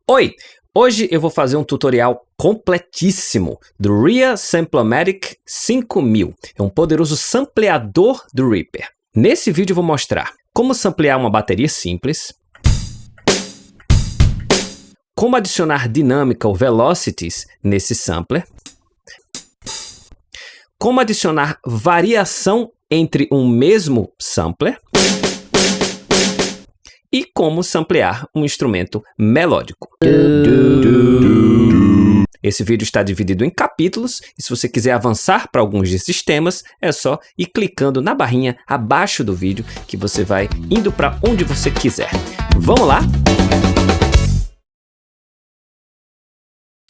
Oi! Hoje eu vou fazer um tutorial completíssimo do Rhea Samplomatic 5000. É um poderoso sampleador do Reaper. Nesse vídeo eu vou mostrar como samplear uma bateria simples, como adicionar dinâmica ou velocities nesse sampler, como adicionar variação entre um mesmo sampler e como samplear um instrumento melódico. Esse vídeo está dividido em capítulos e se você quiser avançar para alguns desses temas, é só ir clicando na barrinha abaixo do vídeo que você vai indo para onde você quiser. Vamos lá?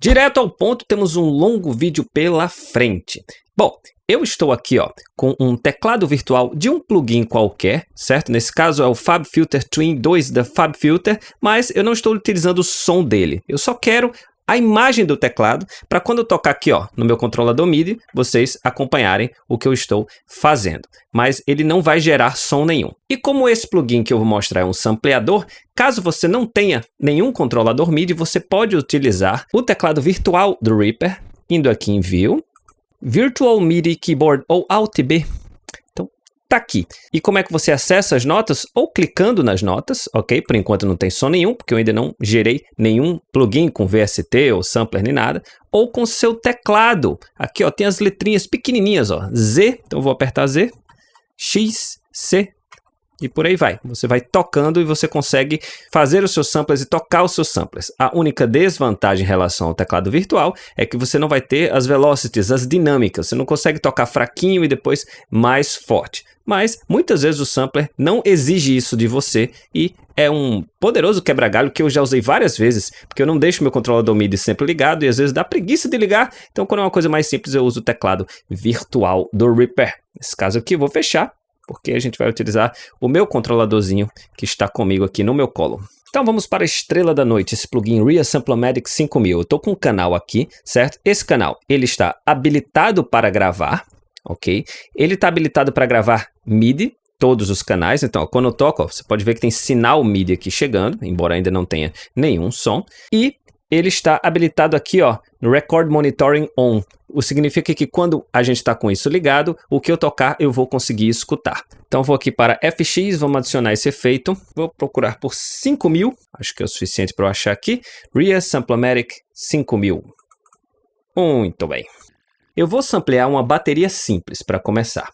Direto ao ponto, temos um longo vídeo pela frente. Bom, eu estou aqui com um teclado virtual de um plugin qualquer, certo? Nesse caso é o FabFilter Twin 2 da FabFilter, mas eu não estou utilizando o som dele. Eu só quero a imagem do teclado para quando eu tocar aqui no meu controlador MIDI, vocês acompanharem o que eu estou fazendo. Mas ele não vai gerar som nenhum. E como esse plugin que eu vou mostrar é um sampleador, caso você não tenha nenhum controlador MIDI, você pode utilizar o teclado virtual do Reaper, indo aqui em View, Virtual MIDI Keyboard ou Alt B. Então, tá aqui. E como é que você acessa as notas? Ou clicando nas notas, ok? Por enquanto não tem som nenhum, porque eu ainda não gerei nenhum plugin com VST ou sampler nem nada. Ou com seu teclado. Aqui, tem as letrinhas pequenininhas, Z. Então, eu vou apertar Z, X, C. E por aí vai. Você vai tocando e você consegue fazer os seus samplers e tocar os seus samplers. A única desvantagem em relação ao teclado virtual é que você não vai ter as velocities, as dinâmicas. Você não consegue tocar fraquinho e depois mais forte. Mas muitas vezes o sampler não exige isso de você e é um poderoso quebra-galho que eu já usei várias vezes, porque eu não deixo meu controlador MIDI sempre ligado e às vezes dá preguiça de ligar. Então quando é uma coisa mais simples eu uso o teclado virtual do Reaper. Nesse caso aqui eu vou fechar, porque a gente vai utilizar o meu controladorzinho que está comigo aqui no meu colo. Então vamos para a estrela da noite, esse plugin Rhea Samplomatic 5000. Eu estou com um canal aqui, certo? Esse canal, ele está habilitado para gravar, ok? Ele está habilitado para gravar MIDI, todos os canais. Então, quando eu toco, você pode ver que tem sinal MIDI aqui chegando, embora ainda não tenha nenhum som. E ele está habilitado aqui, no Record Monitoring On. O que significa que quando a gente está com isso ligado, o que eu tocar eu vou conseguir escutar. Então vou aqui para FX, vamos adicionar esse efeito. Vou procurar por 5000, acho que é o suficiente para eu achar aqui. Rhea Samplomatic 5000. Muito bem. Eu vou samplear uma bateria simples para começar.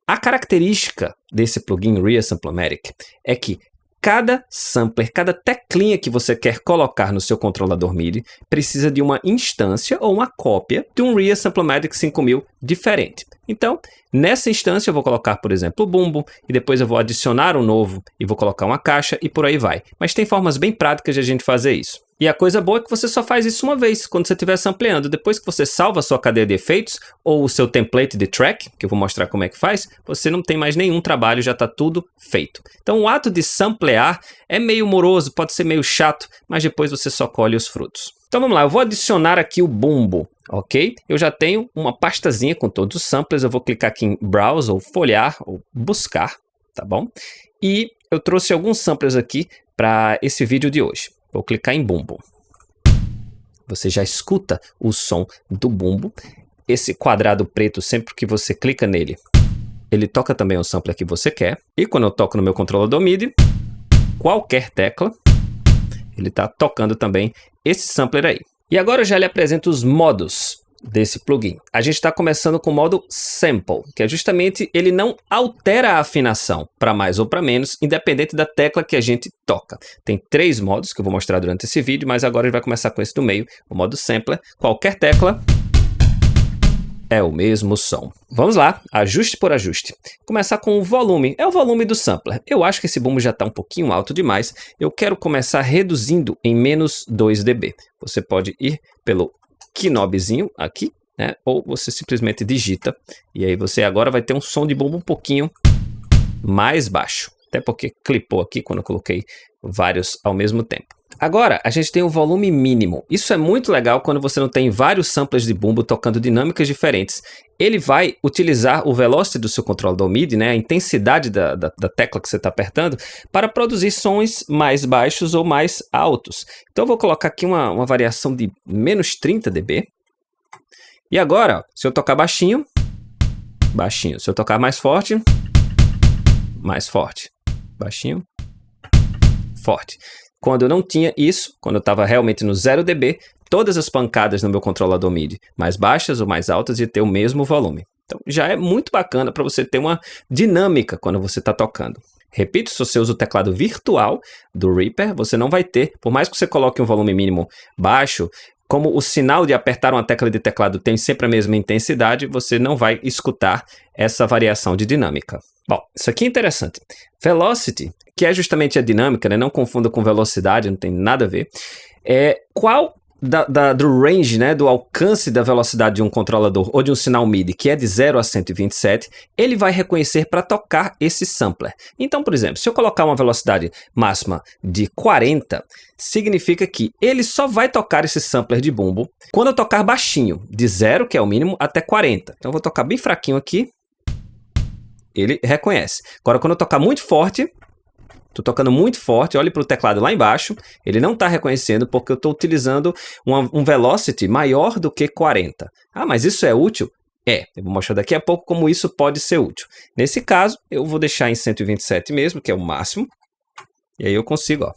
A característica desse plugin Rhea Samplomatic é que cada sampler, cada teclinha que você quer colocar no seu controlador MIDI precisa de uma instância ou uma cópia de um Rhea Samplomatic 5000 diferente. Então, nessa instância eu vou colocar, por exemplo, o bumbo e depois eu vou adicionar um novo e vou colocar uma caixa e por aí vai. Mas tem formas bem práticas de a gente fazer isso. E a coisa boa é que você só faz isso uma vez, quando você estiver sampleando. Depois que você salva a sua cadeia de efeitos ou o seu template de track, que eu vou mostrar como é que faz, você não tem mais nenhum trabalho, já está tudo feito. Então o ato de samplear é meio moroso, pode ser meio chato, mas depois você só colhe os frutos. Então vamos lá, eu vou adicionar aqui o bumbo, ok? Eu já tenho uma pastazinha com todos os samplers, eu vou clicar aqui em Browse ou Folhear ou Buscar, tá bom? E eu trouxe alguns samplers aqui para esse vídeo de hoje. Vou clicar em bumbo. Você já escuta o som do bumbo. Esse quadrado preto, sempre que você clica nele, ele toca também o sampler que você quer. E quando eu toco no meu controlador MIDI, qualquer tecla, ele está tocando também esse sampler aí. E agora eu já lhe apresento os modos desse plugin. A gente está começando com o modo Sample, que é justamente ele não altera a afinação para mais ou para menos, independente da tecla que a gente toca. Tem 3 modos que eu vou mostrar durante esse vídeo, mas agora ele vai começar com esse do meio, o modo Sampler. Qualquer tecla é o mesmo som. Vamos lá, ajuste por ajuste. Começar com o volume, é o volume do sampler. Eu acho que esse bumbo já está um pouquinho alto demais. Eu quero começar reduzindo em menos 2 dB. Você pode ir pelo knobzinho aqui, né? Ou você simplesmente digita e aí você agora vai ter um som de bumbo um pouquinho mais baixo, até porque clipou aqui quando eu coloquei vários ao mesmo tempo. Agora, a gente tem o volume mínimo. Isso é muito legal quando você não tem vários samplers de bumbo tocando dinâmicas diferentes. Ele vai utilizar o velocity do seu controlador MIDI, né, a intensidade da tecla que você está apertando, para produzir sons mais baixos ou mais altos. Então eu vou colocar aqui uma variação de menos 30 dB. E agora, ó, se eu tocar baixinho, baixinho. Se eu tocar mais forte, mais forte. Baixinho, forte. Quando eu não tinha isso, quando eu estava realmente no 0 dB, todas as pancadas no meu controlador MIDI, mais baixas ou mais altas, iam ter o mesmo volume. Então já é muito bacana para você ter uma dinâmica quando você está tocando. Repito, se você usa o teclado virtual do Reaper, você não vai ter, por mais que você coloque um volume mínimo baixo, como o sinal de apertar uma tecla de teclado tem sempre a mesma intensidade, você não vai escutar essa variação de dinâmica. Bom, isso aqui é interessante. Velocity, que é justamente a dinâmica, né? Não confunda com velocidade, não tem nada a ver. Qual do range, né, do alcance da velocidade de um controlador ou de um sinal MIDI, que é de 0 a 127, ele vai reconhecer para tocar esse sampler. Então, por exemplo, se eu colocar uma velocidade máxima de 40, significa que ele só vai tocar esse sampler de bumbo quando eu tocar baixinho, de 0, que é o mínimo, até 40. Então, eu vou tocar bem fraquinho aqui. Ele reconhece. Agora, quando eu tocar muito forte, estou tocando muito forte, olhe para o teclado lá embaixo, ele não está reconhecendo porque eu estou utilizando um velocity maior do que 40. Ah, mas isso é útil? Eu vou mostrar daqui a pouco como isso pode ser útil. Nesse caso, eu vou deixar em 127 mesmo, que é o máximo, e aí eu consigo, ó,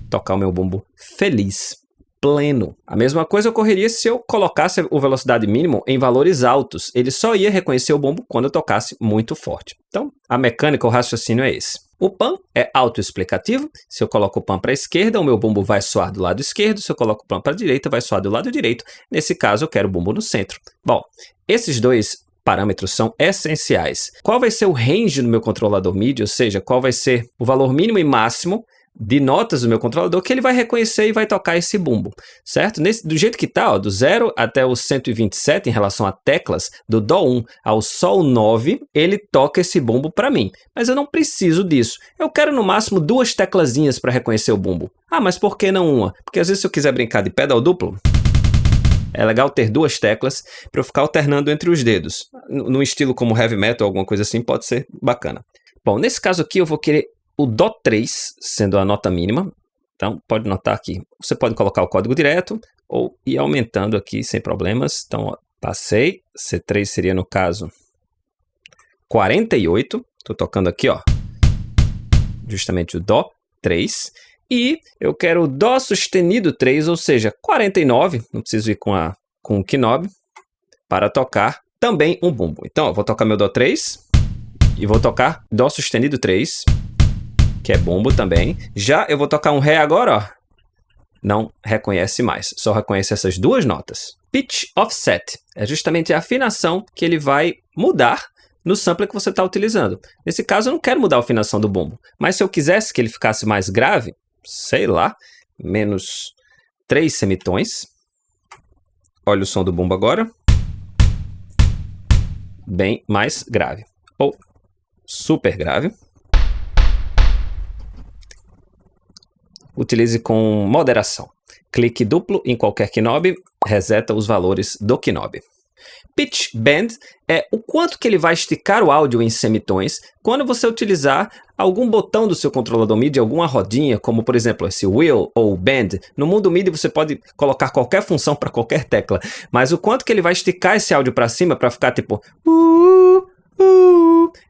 tocar o meu bumbo feliz, pleno. A mesma coisa ocorreria se eu colocasse o velocidade mínimo em valores altos. Ele só ia reconhecer o bumbo quando eu tocasse muito forte. Então, a mecânica, o raciocínio é esse. O pan é autoexplicativo. Se eu coloco o pan para a esquerda, o meu bumbo vai soar do lado esquerdo. Se eu coloco o pan para a direita, vai soar do lado direito. Nesse caso, eu quero o bumbo no centro. Bom, esses dois parâmetros são essenciais. Qual vai ser o range do meu controlador MIDI? Ou seja, qual vai ser o valor mínimo e máximo de notas do meu controlador que ele vai reconhecer e vai tocar esse bumbo, certo? Do jeito que está, do 0 até o 127 em relação a teclas, do Dó 1 ao Sol 9, ele toca esse bumbo para mim. Mas eu não preciso disso. Eu quero no máximo 2 teclazinhas para reconhecer o bumbo. Ah, mas por que não uma? Porque às vezes se eu quiser brincar de pedal duplo, é legal ter 2 teclas para eu ficar alternando entre os dedos. No estilo como heavy metal ou alguma coisa assim, pode ser bacana. Bom, nesse caso aqui eu vou querer o Dó 3, sendo a nota mínima. Então, pode notar aqui. Você pode colocar o código direto ou ir aumentando aqui sem problemas. Então, ó, passei. C3 seria, no caso, 48. Estou tocando aqui, ó, justamente o Dó 3. E eu quero o Dó sustenido 3, ou seja, 49. Não preciso ir com o knob para tocar também um bumbo. Então, ó, vou tocar meu Dó 3 e vou tocar Dó sustenido 3. Que é bumbo também. Já eu vou tocar um Ré agora, ó. Não reconhece mais, só reconhece essas 2 notas. Pitch Offset é justamente a afinação que ele vai mudar no sampler que você está utilizando. Nesse caso, eu não quero mudar a afinação do bumbo, mas se eu quisesse que ele ficasse mais grave, sei lá, menos 3 semitons. Olha o som do bumbo agora. Bem mais grave. Ou super grave. Utilize com moderação. Clique duplo em qualquer knob, reseta os valores do knob. Pitch Bend é o quanto que ele vai esticar o áudio em semitons quando você utilizar algum botão do seu controlador MIDI, alguma rodinha, como por exemplo esse Wheel ou Bend. No mundo MIDI você pode colocar qualquer função para qualquer tecla, mas o quanto que ele vai esticar esse áudio para cima para ficar tipo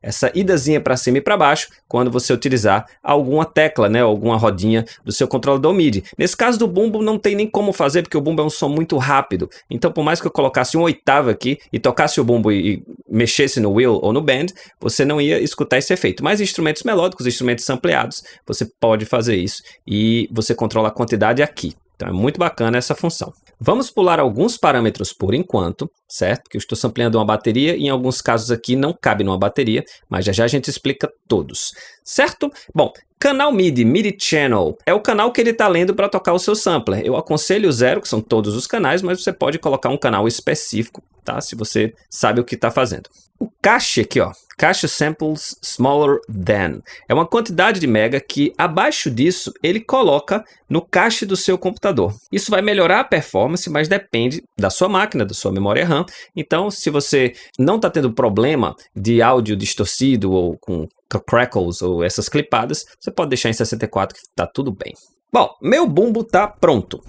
essa idazinha para cima e para baixo quando você utilizar alguma tecla, né, alguma rodinha do seu controlador MIDI. Nesse caso do bumbo não tem nem como fazer porque o bumbo é um som muito rápido. Então por mais que eu colocasse uma oitava aqui e tocasse o bumbo e mexesse no wheel ou no bend, você não ia escutar esse efeito. Mas instrumentos melódicos, instrumentos sampleados, você pode fazer isso e você controla a quantidade aqui. Então é muito bacana essa função. Vamos pular alguns parâmetros por enquanto, certo? Porque eu estou sampleando uma bateria e em alguns casos aqui não cabe numa bateria, mas já já a gente explica todos, certo? Bom, canal MIDI, MIDI Channel, é o canal que ele está lendo para tocar o seu sampler. Eu aconselho o 0, que são todos os canais, mas você pode colocar um canal específico, tá? Se você sabe o que está fazendo. O cache aqui, ó, caixa samples smaller than. É uma quantidade de mega que, abaixo disso, ele coloca no cache do seu computador. Isso vai melhorar a performance, mas depende da sua máquina, da sua memória RAM. Então, se você não está tendo problema de áudio distorcido ou com crackles ou essas clipadas, você pode deixar em 64 que está tudo bem. Bom, meu bumbo está pronto.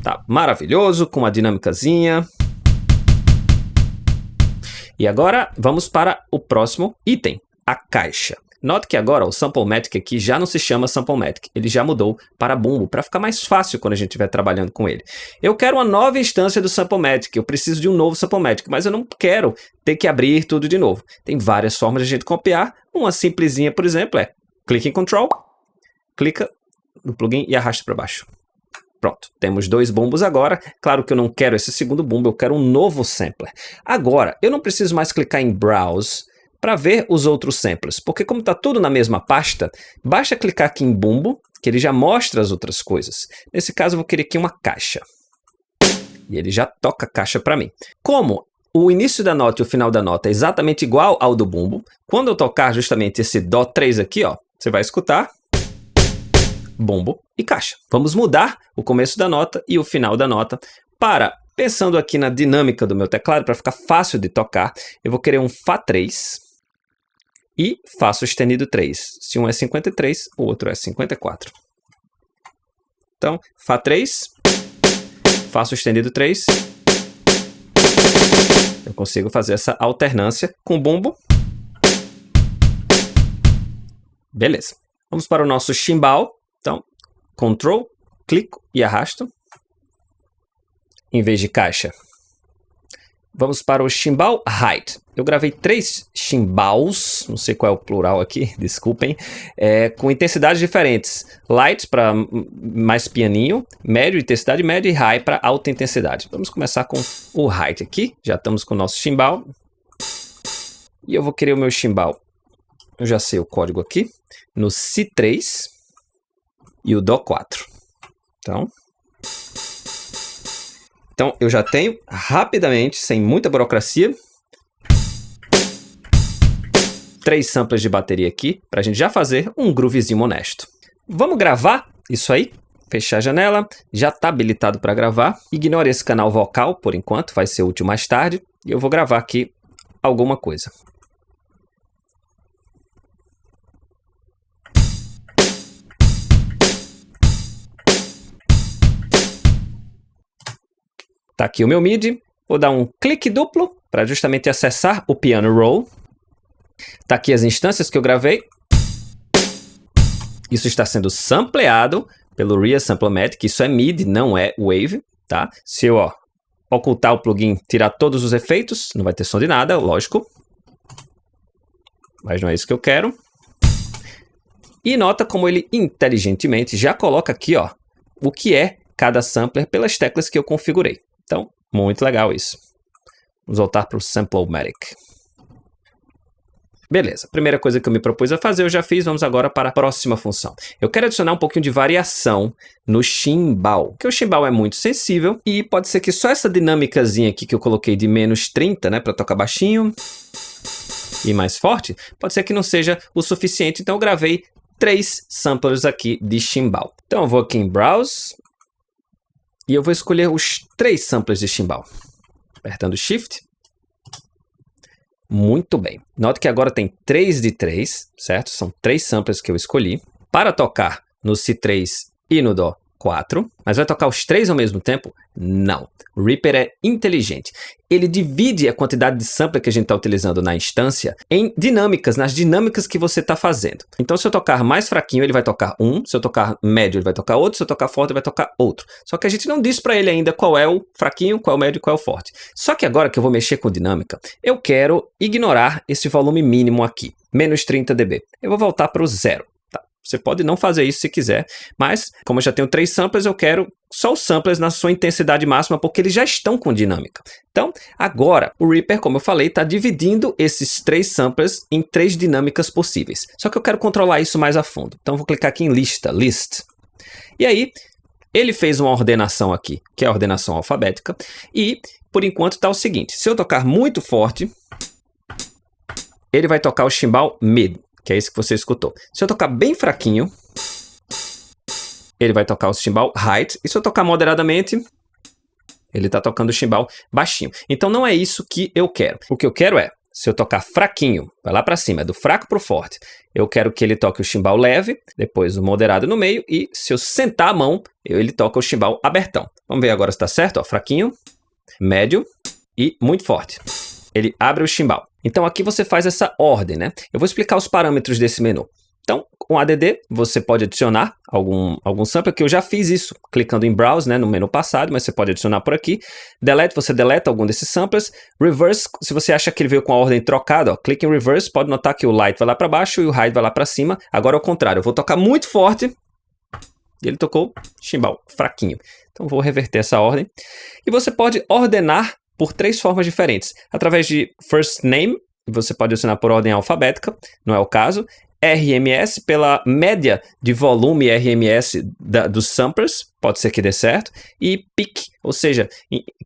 Tá maravilhoso, com uma dinâmicazinha. E agora vamos para o próximo item, a caixa. Note que agora o Samplematic aqui já não se chama Samplematic, ele já mudou para Bumbo, para ficar mais fácil quando a gente estiver trabalhando com ele. Eu quero uma nova instância do Samplematic, eu preciso de um novo Samplematic, mas eu não quero ter que abrir tudo de novo. Tem várias formas de a gente copiar, uma simplesinha, por exemplo, é clique em Control, clica no plugin e arrasta para baixo. Pronto, temos 2 bumbos agora. Claro que eu não quero esse segundo bumbo, eu quero um novo sampler. Agora, eu não preciso mais clicar em Browse para ver os outros samplers, porque como está tudo na mesma pasta, basta clicar aqui em bumbo, que ele já mostra as outras coisas. Nesse caso, eu vou querer aqui uma caixa. E ele já toca a caixa para mim. Como o início da nota e o final da nota é exatamente igual ao do bumbo, quando eu tocar justamente esse Dó 3 aqui, ó, você vai escutar bumbo e caixa. Vamos mudar o começo da nota e o final da nota para, pensando aqui na dinâmica do meu teclado, para ficar fácil de tocar, eu vou querer um Fá3 e Fá sustenido 3. Se um é 53, o outro é 54. Então, Fá3, Fá sustenido 3. Eu consigo fazer essa alternância com bumbo. Beleza. Vamos para o nosso chimbal. Então, Ctrl, clico e arrasto. Em vez de caixa. Vamos para o chimbal height. Eu gravei 3 chimbals, não sei qual é o plural aqui, desculpem, com intensidades diferentes. Light para mais pianinho, médio, intensidade média, e high para alta intensidade. Vamos começar com o height aqui. Já estamos com o nosso chimbal. E eu vou querer o meu chimbal. Eu já sei o código aqui. No Si3 e o Dó 4. Então, eu já tenho, rapidamente, sem muita burocracia, 3 samples de bateria aqui, para a gente já fazer um groovezinho honesto. Vamos gravar isso aí? Fechar a janela, já está habilitado para gravar. Ignore esse canal vocal, por enquanto, vai ser útil mais tarde. E eu vou gravar aqui alguma coisa. Tá aqui o meu MIDI, vou dar um clique duplo para justamente acessar o Piano Roll. Tá aqui as instâncias que eu gravei. Isso está sendo sampleado pelo Ria Samplematic, isso é MIDI, não é Wave, tá? Se eu ocultar o plugin, tirar todos os efeitos, não vai ter som de nada, lógico. Mas não é isso que eu quero. E nota como ele inteligentemente já coloca aqui, ó, o que é cada sampler pelas teclas que eu configurei. Então, muito legal isso. Vamos voltar para o Samplematic. Beleza, a primeira coisa que eu me propus a fazer eu já fiz, vamos agora para a próxima função. Eu quero adicionar um pouquinho de variação no chimbal, porque o chimbal é muito sensível e pode ser que só essa dinâmicazinha aqui que eu coloquei de menos 30, né, para tocar baixinho e mais forte, pode ser que não seja o suficiente, então eu gravei 3 samplers aqui de chimbal. Então eu vou aqui em Browse e eu vou escolher os 3 samplers de chimbal, apertando Shift. Muito bem. Note que agora tem 3 de 3, certo? São 3 samplers que eu escolhi para tocar no Si3 e no Dó 4. Mas vai tocar os 3 ao mesmo tempo? Não. O Reaper é inteligente. Ele divide a quantidade de sampler que a gente está utilizando na instância em dinâmicas, nas dinâmicas que você está fazendo. Então, se eu tocar mais fraquinho, ele vai tocar um. Se eu tocar médio, ele vai tocar outro. Se eu tocar forte, ele vai tocar outro. Só que a gente não disse para ele ainda qual é o fraquinho, qual é o médio e qual é o forte. Só que agora que eu vou mexer com dinâmica, eu quero ignorar esse volume mínimo aqui, menos 30 dB. Eu vou voltar para o 0. Você pode não fazer isso se quiser, mas como eu já tenho 3 samplers, eu quero só os samplers na sua intensidade máxima, porque eles já estão com dinâmica. Então, agora, o Reaper, como eu falei, está dividindo esses 3 samplers em 3 dinâmicas possíveis. Só que eu quero controlar isso mais a fundo. Então, eu vou clicar aqui em Lista, List. E aí, ele fez uma ordenação aqui, que é a ordenação alfabética. E, por enquanto, está o seguinte. Se eu tocar muito forte, ele vai tocar o chimbal mid, que é esse que você escutou. Se eu tocar bem fraquinho, ele vai tocar o chimbal height. E se eu tocar moderadamente, ele está tocando o chimbal baixinho. Então não é isso que eu quero. O que eu quero é, se eu tocar fraquinho, vai lá para cima, é do fraco para o forte. Eu quero que ele toque o chimbal leve, depois o moderado no meio, e se eu sentar a mão, ele toca o chimbal abertão. Vamos ver agora se está certo, ó. Fraquinho, médio e muito forte. Ele abre o chimbal. Então aqui você faz essa ordem, né? Eu vou explicar os parâmetros desse menu. Então, com ADD, você pode adicionar algum sampler, que eu já fiz isso, clicando em Browse, né, no menu passado, mas você pode adicionar por aqui. Delete, você deleta algum desses samplers. Reverse, se você acha que ele veio com a ordem trocada, ó, clique em Reverse, pode notar que o Light vai lá para baixo e o High vai lá para cima. Agora é o contrário, eu vou tocar muito forte e ele tocou chimbal fraquinho. Então, vou reverter essa ordem. E você pode ordenar por 3 formas diferentes. Através de First Name, você pode adicionar por ordem alfabética, não é o caso. RMS, pela média de volume RMS dos samplers, pode ser que dê certo, e peak, ou seja,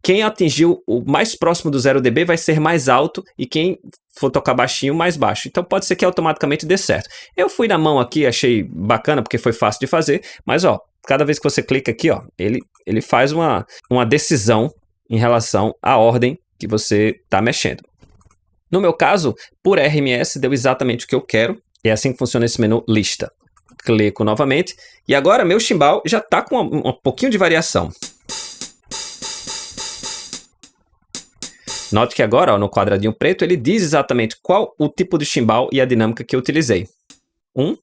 quem atingiu o mais próximo do 0 dB vai ser mais alto e quem for tocar baixinho, mais baixo. Então pode ser que automaticamente dê certo. Eu fui na mão aqui, achei bacana porque foi fácil de fazer, mas ó, cada vez que você clica aqui, ó, ele faz uma decisão em relação à ordem que você está mexendo. No meu caso, por RMS deu exatamente o que eu quero. E é assim que funciona esse menu lista. Clico novamente. E agora meu chimbal já está com um pouquinho de variação. Note que agora, ó, no quadradinho preto, ele diz exatamente qual o tipo de chimbal e a dinâmica que eu utilizei. 1,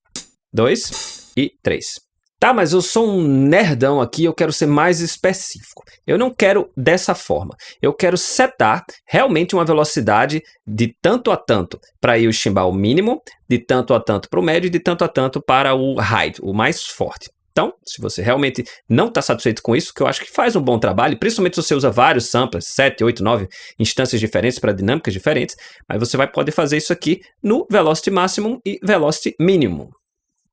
2 e 3. Tá, mas eu sou um nerdão aqui, eu quero ser mais específico. Eu não quero dessa forma. Eu quero setar realmente uma velocidade de tanto a tanto para ir o chimbal mínimo, de tanto a tanto para o médio e de tanto a tanto para o high, o mais forte. Então, se você realmente não está satisfeito com isso, que eu acho que faz um bom trabalho, principalmente se você usa vários samplers, 7, 8, 9 instâncias diferentes para dinâmicas diferentes, aí você vai poder fazer isso aqui no Velocity Maximum e Velocity Minimum.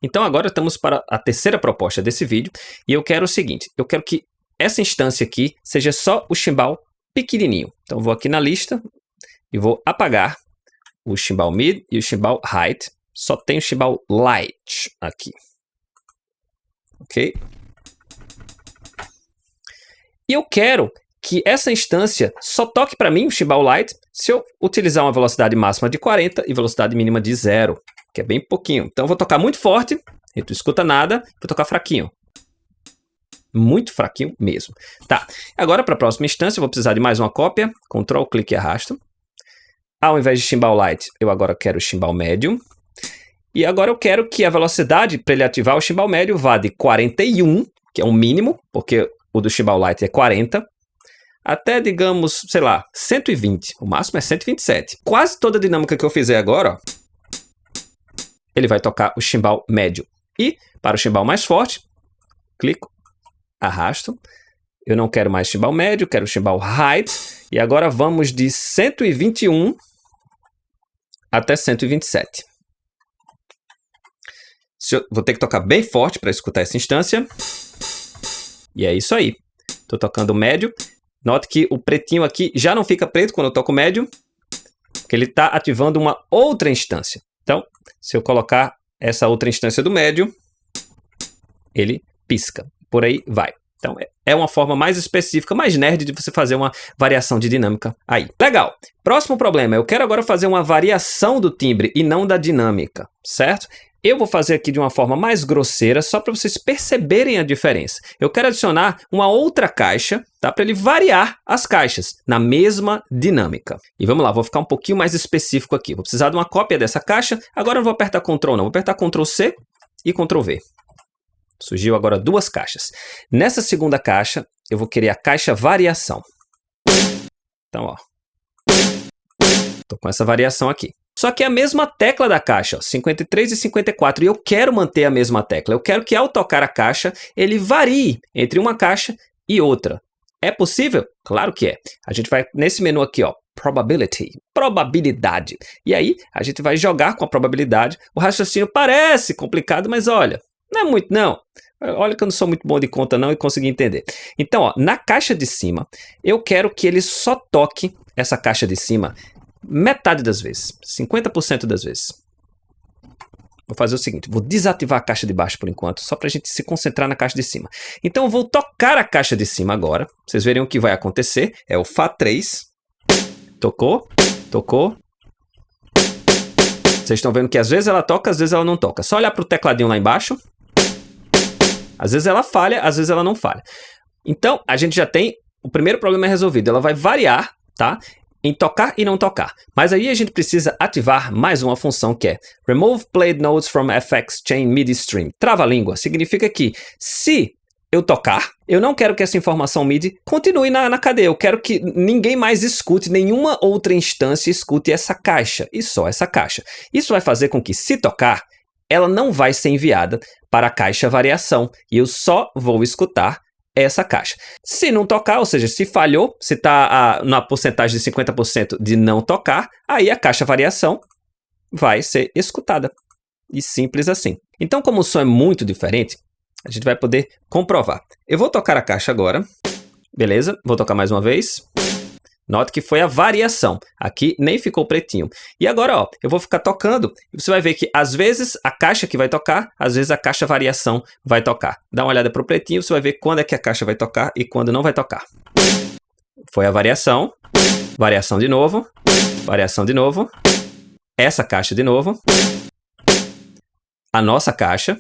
Então agora estamos para a terceira proposta desse vídeo e eu quero o seguinte, eu quero que essa instância aqui seja só o chimbal pequenininho. Então vou aqui na lista e vou apagar o chimbal mid e o chimbal height, só tem o chimbal light aqui. Ok? E eu quero que essa instância só toque para mim o chimbal light se eu utilizar uma velocidade máxima de 40 e velocidade mínima de 0. Que é bem pouquinho. Então eu vou tocar muito forte, e tu escuta nada, vou tocar fraquinho. Muito fraquinho mesmo. Tá, agora para a próxima instância eu vou precisar de mais uma cópia, Ctrl, clique e arrasto. Ao invés de chimbal light, eu agora quero o chimbal médio. E agora eu quero que a velocidade para ele ativar o chimbal médio vá de 41, que é o mínimo, porque o do chimbal light é 40, até, digamos, sei lá, 120. O máximo é 127. Quase toda a dinâmica que eu fizer agora, ó, ele vai tocar o chimbal médio. E, para o chimbal mais forte, clico, arrasto. Eu não quero mais chimbal médio, quero chimbal height. E agora vamos de 121 até 127. Vou ter que tocar bem forte para escutar essa instância. E é isso aí. Estou tocando médio. Note que o pretinho aqui já não fica preto quando eu toco médio, porque ele está ativando uma outra instância. Então, se eu colocar essa outra instância do médio, ele pisca. Por aí vai. Então, é uma forma mais específica, mais nerd de você fazer uma variação de dinâmica aí. Legal. Próximo problema. Eu quero agora fazer uma variação do timbre e não da dinâmica, certo? Eu vou fazer aqui de uma forma mais grosseira, só para vocês perceberem a diferença. Eu quero adicionar uma outra caixa, tá? Para ele variar as caixas na mesma dinâmica. E vamos lá, vou ficar um pouquinho mais específico aqui. Vou precisar de uma cópia dessa caixa. Agora eu não vou apertar Ctrl não, vou apertar Ctrl C e Ctrl V. Surgiu agora 2 caixas. Nessa segunda caixa, eu vou querer a caixa variação. Então, ó. Tô com essa variação aqui. Só que é a mesma tecla da caixa, ó, 53 e 54, e eu quero manter a mesma tecla. Eu quero que ao tocar a caixa, ele varie entre uma caixa e outra. É possível? Claro que é. A gente vai nesse menu aqui, ó, Probability, probabilidade. E aí, a gente vai jogar com a probabilidade. O raciocínio parece complicado, mas olha, não é muito não. Olha que eu não sou muito bom de conta não e consegui entender. Então, ó, na caixa de cima, eu quero que ele só toque essa caixa de cima metade das vezes, 50% das vezes. Vou fazer o seguinte, vou desativar a caixa de baixo por enquanto, só para a gente se concentrar na caixa de cima. Então eu vou tocar a caixa de cima agora, vocês verem o que vai acontecer, é o Fá 3, tocou, tocou. Vocês estão vendo que às vezes ela toca, às vezes ela não toca. Só olhar para o tecladinho lá embaixo, às vezes ela falha, às vezes ela não falha. Então a gente já tem, o primeiro problema é resolvido, ela vai variar, tá? Em tocar e não tocar. Mas aí a gente precisa ativar mais uma função que é Remove Played Notes from FX Chain MIDI Stream. Trava-língua. Significa que se eu tocar, eu não quero que essa informação MIDI continue na cadeia. Eu quero que ninguém mais escute, nenhuma outra instância escute essa caixa. E só essa caixa. Isso vai fazer com que, se tocar, ela não vai ser enviada para a caixa variação. E eu só vou escutar essa caixa. Se não tocar, ou seja, se falhou, se está na porcentagem de 50% de não tocar, aí a caixa variação vai ser escutada. E simples assim. Então, como o som é muito diferente, a gente vai poder comprovar. Eu vou tocar a caixa agora. Beleza? Vou tocar mais uma vez. Note que foi a variação. Aqui nem ficou pretinho. E agora, ó, eu vou ficar tocando e você vai ver que às vezes a caixa que vai tocar, às vezes a caixa variação vai tocar. Dá uma olhada para o pretinho, você vai ver quando é que a caixa vai tocar e quando não vai tocar. Foi a variação. Variação de novo. Variação de novo. Essa caixa de novo. A nossa caixa.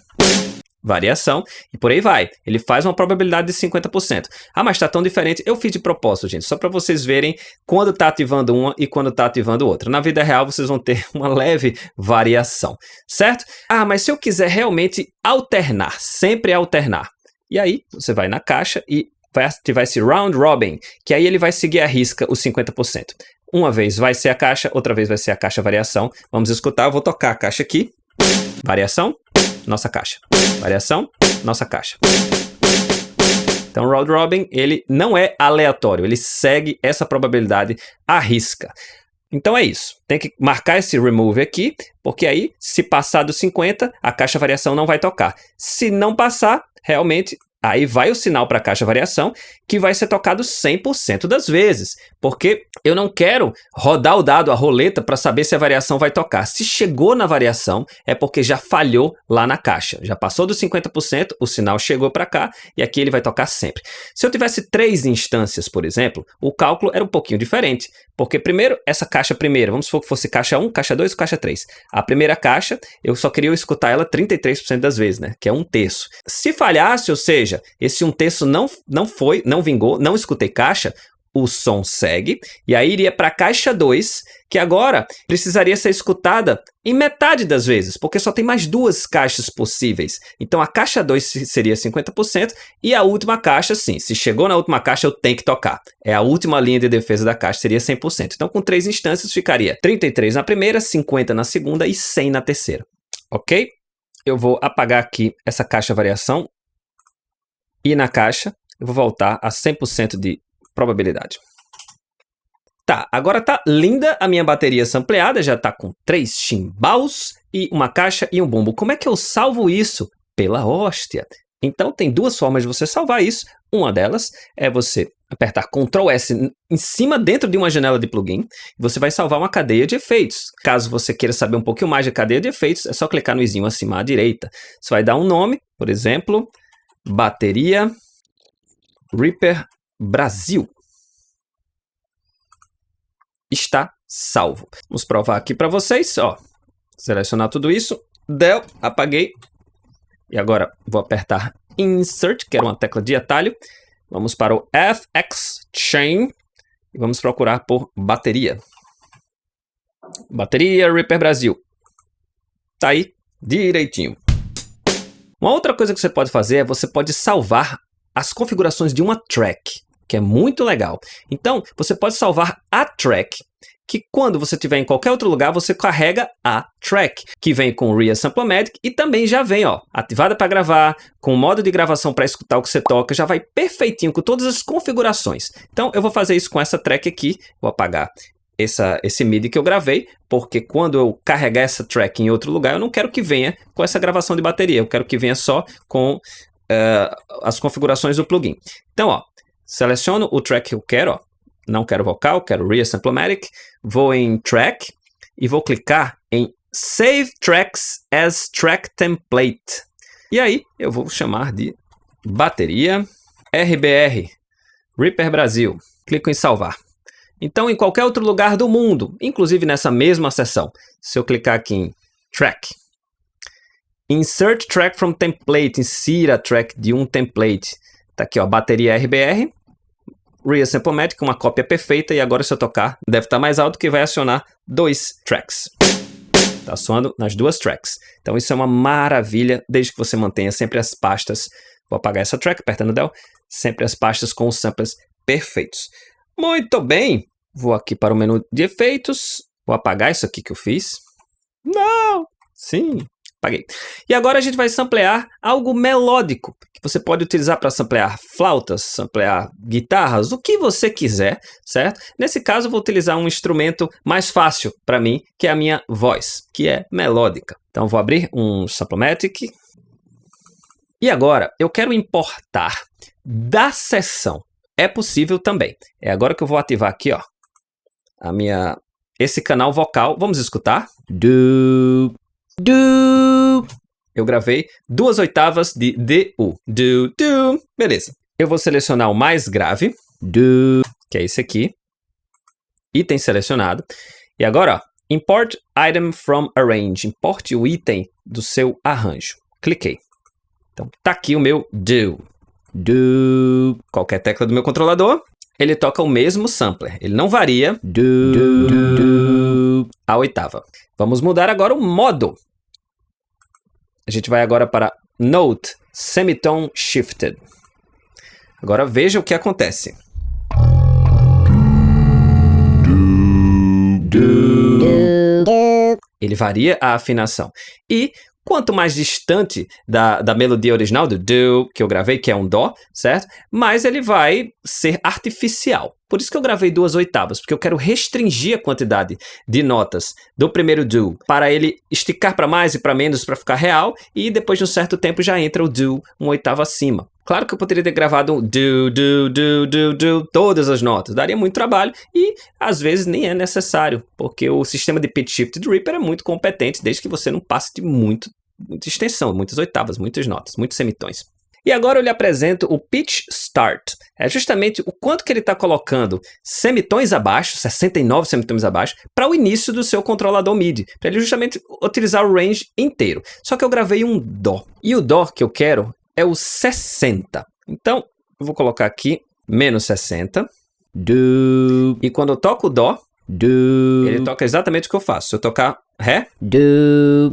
Variação, e por aí vai. Ele faz uma probabilidade de 50%. Ah, mas está tão diferente. Eu fiz de propósito, gente, só para vocês verem quando está ativando uma e quando está ativando outra. Na vida real, vocês vão ter uma leve variação, certo? Ah, mas se eu quiser realmente alternar, sempre alternar. E aí, você vai na caixa e vai ativar esse Round Robin, que aí ele vai seguir à risca os 50%. Uma vez vai ser a caixa, outra vez vai ser a caixa variação. Vamos escutar, eu vou tocar a caixa aqui. Variação. Nossa caixa. Variação, nossa caixa. Então, o Round Robin, ele não é aleatório, ele segue essa probabilidade à risca. Então é isso, tem que marcar esse remove aqui, porque aí, se passar dos 50, a caixa variação não vai tocar. Se não passar, realmente, aí vai o sinal para a caixa variação, que vai ser tocado 100% das vezes, porque eu não quero rodar o dado, a roleta, para saber se a variação vai tocar. Se chegou na variação, é porque já falhou lá na caixa. Já passou dos 50%, o sinal chegou para cá, e aqui ele vai tocar sempre. Se eu tivesse 3 instâncias, por exemplo, o cálculo era um pouquinho diferente, porque primeiro, essa caixa primeira, vamos supor que fosse caixa 1, caixa 2 ou caixa 3. A primeira caixa, eu só queria escutar ela 33% das vezes, né? Que é 1/3. Se falhasse, ou seja, esse 1/3 não vingou, não escutei caixa, o som segue, e aí iria para a caixa 2, que agora precisaria ser escutada em metade das vezes, porque só tem mais 2 caixas possíveis. Então a caixa 2 seria 50%, e a última caixa, sim, se chegou na última caixa, eu tenho que tocar. É a última linha de defesa da caixa, seria 100%. Então com 3 instâncias ficaria 33 na primeira, 50 na segunda e 100 na terceira. Ok? Eu vou apagar aqui essa caixa variação, e na caixa eu vou voltar a 100% de probabilidade. Tá, agora tá linda a minha bateria sampleada, já tá com 3 chimbals e uma caixa e um bumbo. Como é que eu salvo isso? Pela hóstia. Então tem 2 formas de você salvar isso. Uma delas é você apertar Ctrl S em cima dentro de uma janela de plugin. Você vai salvar uma cadeia de efeitos. Caso você queira saber um pouquinho mais de cadeia de efeitos, é só clicar no izinho acima à direita. Você vai dar um nome, por exemplo, bateria Reaper Brasil. Está salvo. Vamos provar aqui para vocês, ó. Selecionar tudo isso. Deu, apaguei. E agora vou apertar Insert, que era uma tecla de atalho. Vamos para o FX Chain e vamos procurar por bateria. Bateria Reaper Brasil. Tá aí direitinho. Uma outra coisa que você pode fazer é você pode salvar as configurações de uma track, que é muito legal. Então, você pode salvar a track, que quando você estiver em qualquer outro lugar, você carrega a track, que vem com o Reassemblomatic e também já vem, ó, ativada para gravar, com o modo de gravação para escutar o que você toca, já vai perfeitinho com todas as configurações. Então, eu vou fazer isso com essa track aqui, vou apagar esse MIDI que eu gravei, porque quando eu carregar essa track em outro lugar, eu não quero que venha com essa gravação de bateria, eu quero que venha só com as configurações do plugin. Então, ó, seleciono o track que eu quero, ó, não quero vocal, quero Reassemblomatic. Vou em Track e vou clicar em Save Tracks as Track Template. E aí eu vou chamar de bateria RBR, Reaper Brasil. Clico em salvar. Então, em qualquer outro lugar do mundo, inclusive nessa mesma seção, se eu clicar aqui em Track, Insert Track from Template, insira a track de um template. Tá aqui, ó, bateria RBR, Reassemblomatic, uma cópia perfeita, e agora se eu tocar, deve estar mais alto que vai acionar 2 tracks. Tá soando nas 2 tracks. Então isso é uma maravilha, desde que você mantenha sempre as pastas. Vou apagar essa track, apertando Del, sempre as pastas com os samplers perfeitos. Muito bem, vou aqui para o menu de efeitos, vou apagar isso aqui que eu fiz. Não, sim, apaguei. E agora a gente vai samplear algo melódico, que você pode utilizar para samplear flautas, samplear guitarras, o que você quiser, certo? Nesse caso eu vou utilizar um instrumento mais fácil para mim, que é a minha voz, que é melódica. Então vou abrir um Samplomatic. E agora eu quero importar da sessão. É possível também. É agora que eu vou ativar aqui, ó, esse canal vocal. Vamos escutar. Do. Eu gravei 2 oitavas de DU. Do. Beleza. Eu vou selecionar o mais grave. Do. Que é esse aqui. Item selecionado. E agora, ó, Import item from arrange. Importe o item do seu arranjo. Cliquei. Então, tá aqui o meu do. Qualquer tecla do meu controlador, ele toca o mesmo sampler. Ele não varia a oitava. Vamos mudar agora o modo. A gente vai agora para Note Semitone Shifted. Agora veja o que acontece. Ele varia a afinação. E quanto mais distante da melodia original, do do, que eu gravei, que é um dó, certo? Mais ele vai ser artificial. Por isso que eu gravei 2 oitavas, porque eu quero restringir a quantidade de notas do primeiro do, para ele esticar para mais e para menos, para ficar real, e depois de um certo tempo já entra o do, 1 oitava acima. Claro que eu poderia ter gravado do, todas as notas. Daria muito trabalho e, às vezes, nem é necessário, porque o sistema de pitch shift do Reaper é muito competente, desde que você não passe de muita extensão, muitas oitavas, muitas notas, muitos semitons. E agora eu lhe apresento o Pitch Start. É justamente o quanto que ele está colocando semitons abaixo, 69 semitons abaixo, para o início do seu controlador MIDI, para ele justamente utilizar o range inteiro. Só que eu gravei um Dó. E o Dó que eu quero é o 60. Então, eu vou colocar aqui menos 60. Do. E quando eu toco o Dó, do. Ele toca exatamente o que eu faço. Se eu tocar Ré, do.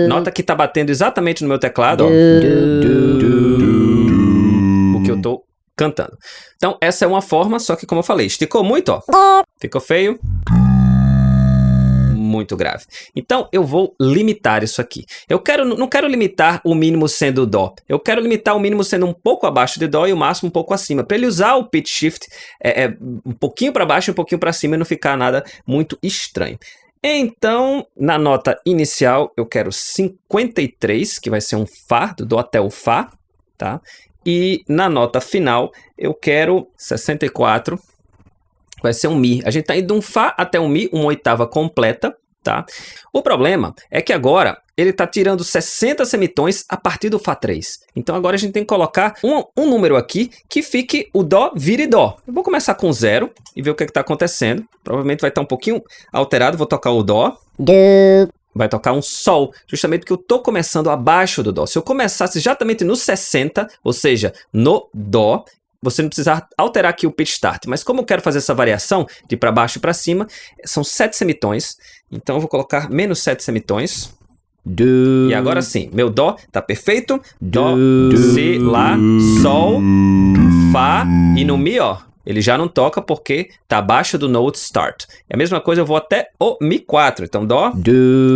Nota que está batendo exatamente no meu teclado, ó, o que eu estou cantando. Então, essa é uma forma, só que como eu falei, esticou muito, ó, ficou feio. Muito grave. Então, eu vou limitar isso aqui. Não quero limitar o mínimo sendo o Dó. Eu quero limitar o mínimo sendo um pouco abaixo de Dó e o máximo um pouco acima. Para ele usar o pitch shift um pouquinho para baixo e um pouquinho para cima e não ficar nada muito estranho. Então, na nota inicial, eu quero 53, que vai ser um Fá, do Dó até o Fá, tá? E na nota final, eu quero 64, vai ser um Mi. A gente está indo de um Fá até um Mi, 1 oitava completa, tá? O problema é que agora ele está tirando 60 semitons a partir do Fá 3. Então agora a gente tem que colocar um número aqui que fique o Dó vire Dó. Eu vou começar com 0 e ver o que está acontecendo. Provavelmente vai estar um pouquinho alterado. Vou tocar o Dó. Vai tocar um Sol, justamente porque eu estou começando abaixo do Dó. Se eu começasse exatamente no 60, ou seja, no Dó, você não precisa alterar aqui o pitch start. Mas como eu quero fazer essa variação de para baixo e para cima, são 7 semitons. Então eu vou colocar menos 7 semitons. Do. E agora sim, meu Dó tá perfeito. Dó, Si, Lá, Sol, Fá e no Mi, ó, ele já não toca porque tá abaixo do note start. É a mesma coisa, eu vou até o Mi 4. Então Dó,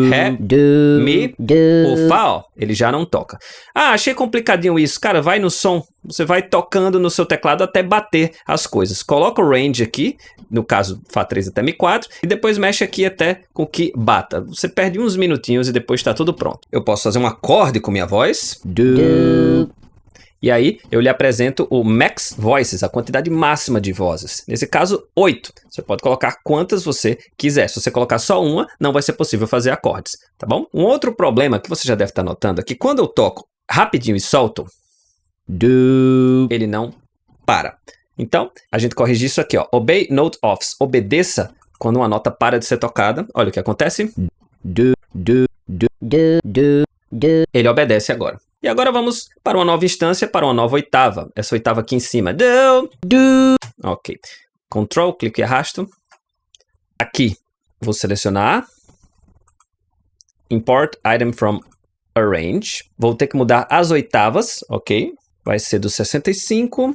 Ré, Mi, o Fá, ó, ele já não toca. Ah, achei complicadinho isso. Cara, vai no som, você vai tocando no seu teclado até bater as coisas. Coloca o range aqui, no caso Fá 3 até Mi 4, e depois mexe aqui até com que bata. Você perde uns minutinhos e depois tá tudo pronto. Eu posso fazer um acorde com minha voz. E aí, eu lhe apresento o max voices, a quantidade máxima de vozes. Nesse caso, 8. Você pode colocar quantas você quiser. Se você colocar só uma, não vai ser possível fazer acordes, tá bom? Um outro problema que você já deve estar notando é que quando eu toco rapidinho e solto, ele não para. Então, a gente corrige isso aqui, ó. Obey note offs. Obedeça quando uma nota para de ser tocada. Olha o que acontece. Ele obedece agora. E agora vamos para uma nova instância, para uma nova oitava. Essa oitava aqui em cima. Ok. Ctrl, clique e arrasto. Aqui, vou selecionar. Import item from arrange. Vou ter que mudar as oitavas, ok? Vai ser do 65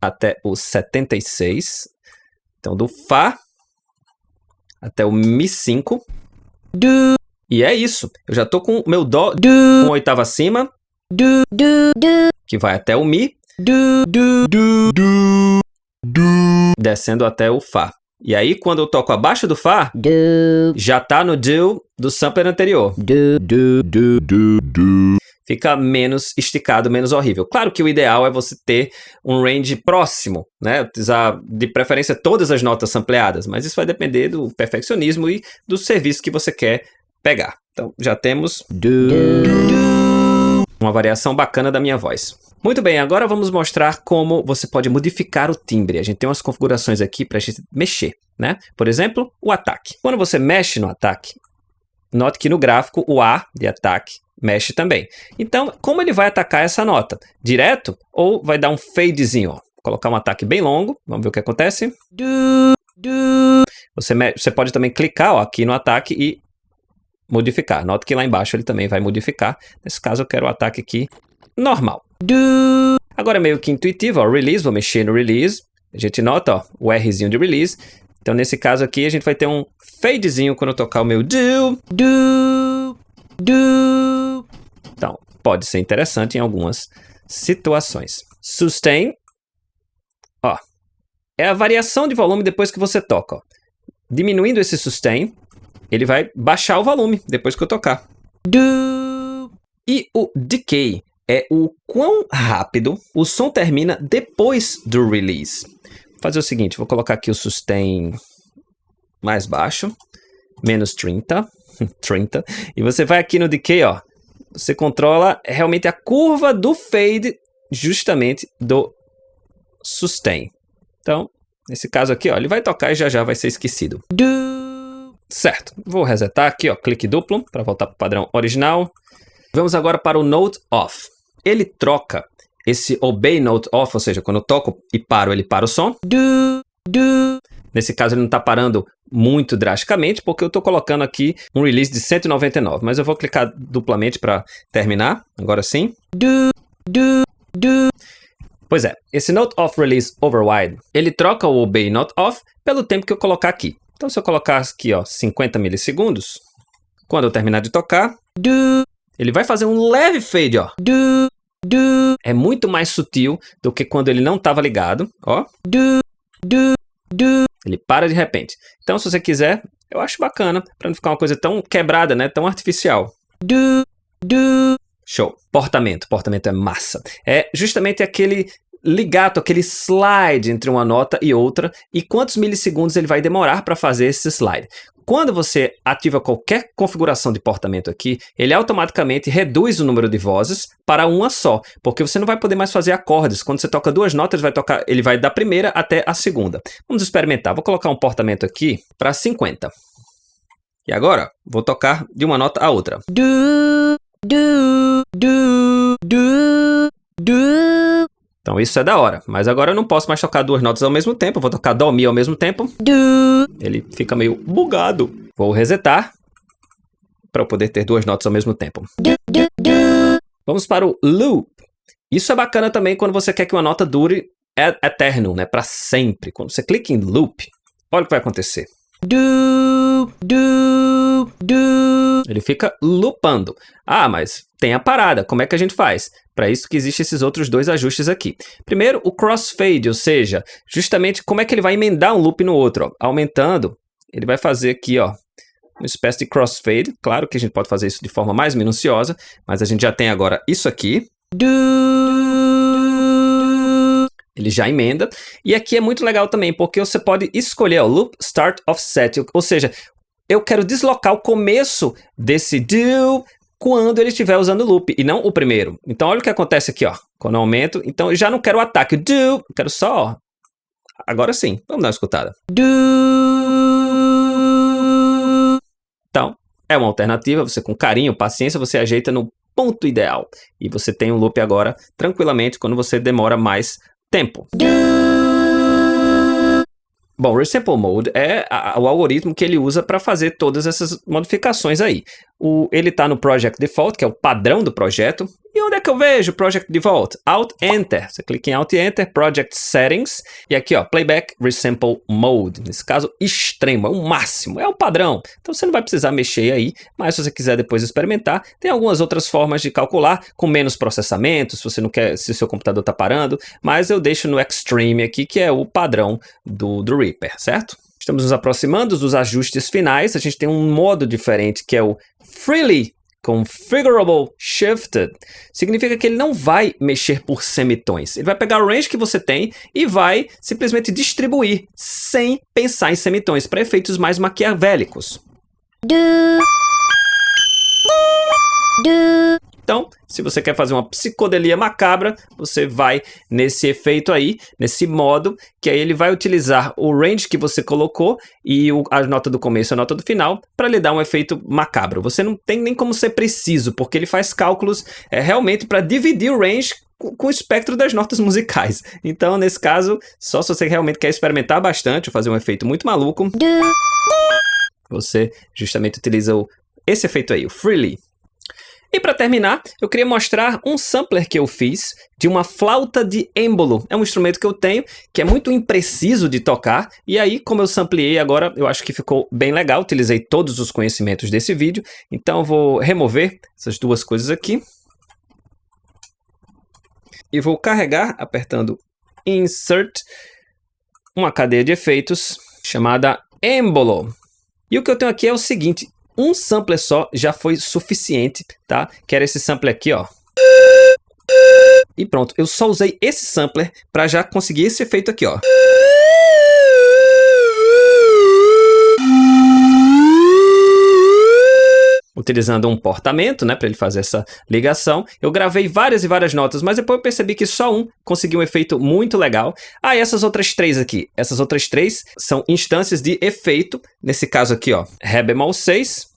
até o 76. Então, do Fá até o Mi5. E é isso. Eu já tô com o meu Dó com uma oitava acima, que vai até o Mi, descendo até o Fá. E aí, quando eu toco abaixo do Fá, já tá no do sampler anterior. Fica menos esticado, menos horrível. Claro que o ideal é você ter um range próximo, né? Utilizar, de preferência, todas as notas sampleadas, mas isso vai depender do perfeccionismo e do serviço que você quer pegar. Então, já temos uma variação bacana da minha voz. Muito bem, agora vamos mostrar como você pode modificar o timbre. A gente tem umas configurações aqui para a gente mexer, né? Por exemplo, o ataque. Quando você mexe no ataque, note que no gráfico o A de ataque mexe também. Então, como ele vai atacar essa nota? Direto ou vai dar um fadezinho? Ó? Vou colocar um ataque bem longo. Vamos ver o que acontece. Você pode também clicar, ó, aqui no ataque e modificar. Nota que lá embaixo ele também vai modificar. Nesse caso, eu quero o ataque aqui normal. Agora é meio que intuitivo, ó, release. Vou mexer no release. A gente nota, ó, o Rzinho de release. Então, nesse caso aqui, a gente vai ter um fadezinho quando eu tocar o meu Então, pode ser interessante em algumas situações. Sustain, ó, é a variação de volume depois que você toca, ó. Diminuindo esse sustain, ele vai baixar o volume depois que eu tocar. E o decay é o quão rápido o som termina depois do release. Vou fazer o seguinte, vou colocar aqui o sustain mais baixo, menos 30, e você vai aqui no decay, ó, você controla realmente a curva do fade justamente do sustain. Então, nesse caso aqui, ó, ele vai tocar e já vai ser esquecido. Certo, vou resetar aqui, ó, clique duplo para voltar para o padrão original. Vamos agora para o note off. Ele troca esse obey note off, ou seja, quando eu toco e paro, ele para o som. Nesse caso, ele não está parando muito drasticamente, porque eu estou colocando aqui um release de 199, mas eu vou clicar duplamente para terminar, agora sim. Pois é, esse note off release override, ele troca o obey note off pelo tempo que eu colocar aqui. Então, se eu colocar aqui, ó, 50 milissegundos, quando eu terminar de tocar, ele vai fazer um leve fade, ó. É muito mais sutil do que quando ele não estava ligado, ó. Ele para de repente. Então, se você quiser, eu acho bacana, para não ficar uma coisa tão quebrada, né, tão artificial. Show. Portamento é massa. É justamente aquele ligato, aquele slide entre uma nota e outra, e quantos milissegundos ele vai demorar para fazer esse slide. Quando você ativa qualquer configuração de portamento aqui, ele automaticamente reduz o número de vozes para uma só, porque você não vai poder mais fazer acordes. Quando você toca duas notas, ele vai da primeira até a segunda. Vamos experimentar. Vou colocar um portamento aqui para 50. E agora, vou tocar de uma nota a outra. Então isso é da hora, mas agora eu não posso mais tocar duas notas ao mesmo tempo, eu vou tocar Dó, Mi ao mesmo tempo. Ele fica meio bugado. Vou resetar para eu poder ter duas notas ao mesmo tempo. Vamos para o loop. Isso é bacana também quando você quer que uma nota dure eterno, né, para sempre. Quando você clica em loop, olha o que vai acontecer. Ele fica loopando. Ah, mas tem a parada. Como é que a gente faz? Para isso que existem esses outros dois ajustes aqui. Primeiro, o crossfade, ou seja, justamente como é que ele vai emendar um loop no outro. Ó. Aumentando, ele vai fazer aqui, ó, uma espécie de crossfade. Claro que a gente pode fazer isso de forma mais minuciosa, mas a gente já tem agora isso aqui. Ele já emenda. E aqui é muito legal também, porque você pode escolher o loop start offset, ou seja, eu quero deslocar o começo desse do quando ele estiver usando o loop, e não o primeiro. Então olha o que acontece aqui, ó. Quando eu aumento, então eu já não quero o ataque, do, eu quero só, ó. Agora sim, vamos dar uma escutada. Então, é uma alternativa, você com carinho, paciência, você ajeita no ponto ideal. E você tem um loop agora, tranquilamente, quando você demora mais tempo. Bom, o Resample Mode é o algoritmo que ele usa para fazer todas essas modificações aí. Ele está no Project Default, que é o padrão do projeto. E onde é que eu vejo o Project Default? Alt Enter. Você clica em Alt Enter, Project Settings. E aqui, ó, Playback Resample Mode. Nesse caso, extremo, é o máximo, é o padrão. Então você não vai precisar mexer aí, mas se você quiser depois experimentar, tem algumas outras formas de calcular com menos processamento, se você não quer, se o seu computador está parando. Mas eu deixo no Extreme aqui, que é o padrão do Reaper, certo? Estamos nos aproximando dos ajustes finais. A gente tem um modo diferente que é o Freely Configurable Shifted. Significa que ele não vai mexer por semitons. Ele vai pegar o range que você tem e vai simplesmente distribuir sem pensar em semitons para efeitos mais maquiavélicos. Então, se você quer fazer uma psicodelia macabra, você vai nesse efeito aí, nesse modo, que aí ele vai utilizar o range que você colocou e a nota do começo e a nota do final para lhe dar um efeito macabro. Você não tem nem como ser preciso, porque ele faz cálculos realmente para dividir o range com o espectro das notas musicais. Então, nesse caso, só se você realmente quer experimentar bastante ou fazer um efeito muito maluco, você justamente utiliza esse efeito aí, o Freely. E para terminar, eu queria mostrar um sampler que eu fiz de uma flauta de êmbolo. É um instrumento que eu tenho, que é muito impreciso de tocar, e aí, como eu sampleei agora, eu acho que ficou bem legal, utilizei todos os conhecimentos desse vídeo, então eu vou remover essas duas coisas aqui. E vou carregar, apertando Insert, uma cadeia de efeitos chamada êmbolo. E o que eu tenho aqui é o seguinte: um sampler só já foi suficiente, tá? Que era esse sampler aqui, ó. E pronto, eu só usei esse sampler para já conseguir esse efeito aqui, ó. Utilizando um portamento, né, para ele fazer essa ligação. Eu gravei várias e várias notas, mas depois eu percebi que só um conseguiu um efeito muito legal. Ah, e essas outras três aqui. Essas outras três são instâncias de efeito. Nesse caso aqui, ó, Ré bemol 6.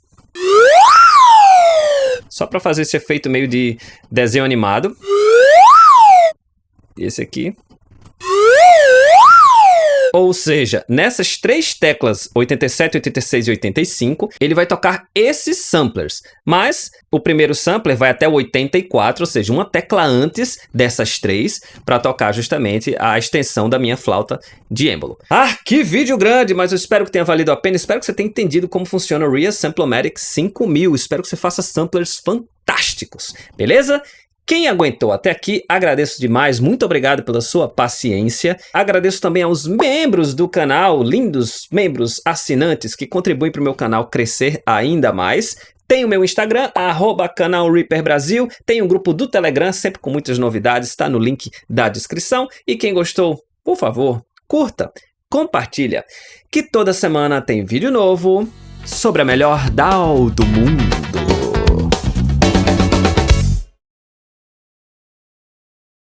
Só para fazer esse efeito meio de desenho animado. Esse aqui. Ou seja, nessas três teclas 87, 86 e 85, ele vai tocar esses samplers. Mas o primeiro sampler vai até o 84, ou seja, uma tecla antes dessas três, para tocar justamente a extensão da minha flauta de êmbolo. Ah, que vídeo grande, mas eu espero que tenha valido a pena. Espero que você tenha entendido como funciona o Reassemblomatic 5000. Espero que você faça samplers fantásticos, beleza? Quem aguentou até aqui, agradeço demais, muito obrigado pela sua paciência. Agradeço também aos membros do canal, lindos membros assinantes que contribuem para o meu canal crescer ainda mais. Tem o meu Instagram, @canalreaperbrasil, tem um grupo do Telegram, sempre com muitas novidades, está no link da descrição. E quem gostou, por favor, curta, compartilha, que toda semana tem vídeo novo sobre a melhor DAW do mundo.